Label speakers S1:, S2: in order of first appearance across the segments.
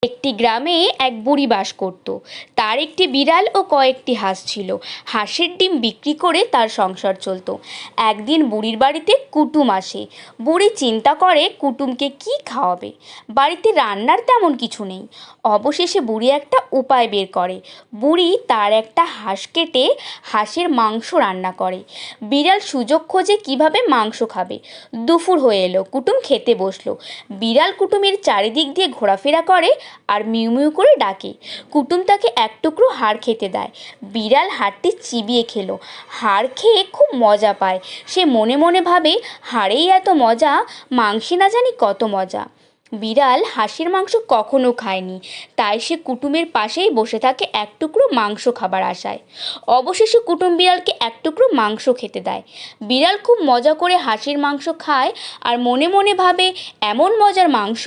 S1: একটি গ্রামে এক বুড়ি বাস করত। তার একটি বিড়াল ও কয়েকটি হাঁস ছিল। হাঁসের ডিম বিক্রি করে তার সংসার চলত। একদিন বুড়ির বাড়িতে কুটুম আসে। বুড়ি চিন্তা করে কুটুমকে কি খাওয়াবে। বাড়িতে রান্নার তেমন কিছু নেই। অবশেষে বুড়ি একটা উপায় বের করে। বুড়ি তার একটা হাঁস কেটে হাঁসের মাংস রান্না করে। বিড়াল সুযোগ খোঁজে কিভাবে মাংস খাবে। দুপুর হয়ে এলো, কুটুম খেতে বসলো। বিড়াল কুটুমের চারিদিক দিয়ে ঘোরাফেরা করে আর মিউ মিউ করে ডাকে। কুটুম তাকে এক টুকরো হাড় খেতে দেয়। বিড়াল হাড়টি চিবিয়ে খেলো। হাড় খেয়ে খুব মজা পায়। সে মনে মনে ভাবে, হাড়েই এত মজা, মাংসে না জানি কত মজা। বিড়াল হাঁসের মাংস কখনো খায়নি, তাই সে কুটুমের পাশেই বসে থাকে এক টুকরো মাংস খাবার আশায়। অবশেষে কুটুম বিড়ালকে এক টুকরো মাংস খেতে দেয়। বিড়াল খুব মজা করে হাঁসের মাংস খায় আর মনে মনে ভাবে, এমন মজার মাংস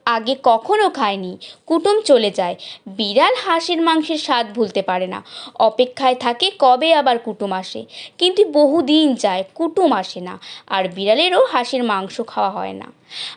S1: আগে কখনো খায়নি। কুটুম চলে যায়। বিড়াল হাঁসের মাংসের স্বাদ ভুলতে পারে না। অপেক্ষায় থাকে কবে আবার কুটুম আসে। কিন্তু বহুদিন যায়, কুটুম আসে না। আর বিড়ালেরও হাঁসের মাংস খাওয়া হয় না।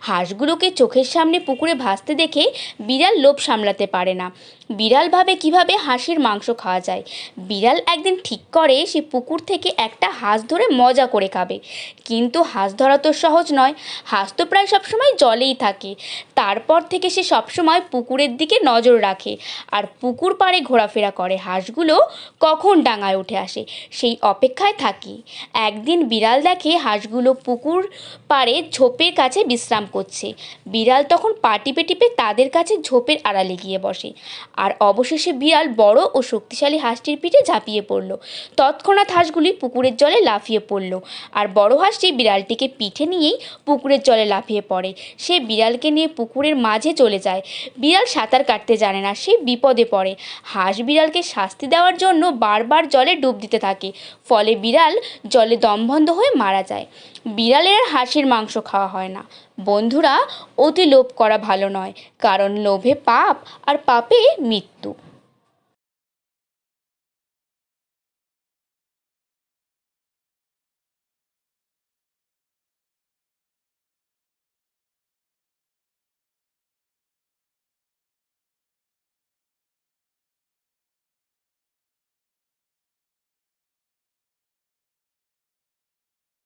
S1: হাঁসগুলোকে চোখের সামনে পুকুরে ভাসতে দেখে বিড়াল লোভ সামলাতে পারে না। বিড়াল ভাবে কিভাবে হাঁসের মাংস খাওয়া যায়। বিড়াল একদিন ঠিক করে সে পুকুর থেকে একটা হাঁস ধরে মজা করে খাবে। কিন্তু হাঁস ধরা তো সহজ নয়। হাঁস তো প্রায় সবসময় জলেই থাকে। তারপর থেকে সে সবসময় পুকুরের দিকে নজর রাখে আর পুকুর পাড়ে ঘোরাফেরা করে। হাঁসগুলো কখন ডাঙায় উঠে আসে সেই অপেক্ষায় থাকে। একদিন বিড়াল দেখে হাঁসগুলো পুকুর পাড়ে ঝোপের কাছে বিশ্রাম করছে। বিড়াল তখন পা টিপে টিপে তাদের কাছে ঝোপের আড়ালে গিয়ে বসে। আর অবশেষে বিড়াল বড় ও শক্তিশালী হাঁসটির পিঠে ঝাঁপিয়ে পড়ল। তৎক্ষণাৎ হাঁসগুলি পুকুরের জলে লাফিয়ে পড়ল আর বড় হাঁসটি বিড়ালটিকে পিঠে নিয়েই পুকুরের জলে লাফিয়ে পড়ে। সে বিড়ালকে নিয়ে পুকুরের মাঝে চলে যায়। বিড়াল সাঁতার কাটতে জানে না, সে বিপদে পড়ে। হাঁস বিড়ালকে শাস্তি দেওয়ার জন্য বারবার জলে ডুব দিতে থাকে। ফলে বিড়াল জলে দমবন্ধ হয়ে মারা যায়। বিড়ালের আর হাঁসের মাংস খাওয়া হয় না। বন্ধুরা, অতি লোভ করা ভালো নয়, কারণ লোভে পাপ আর পাপে মৃত্যু।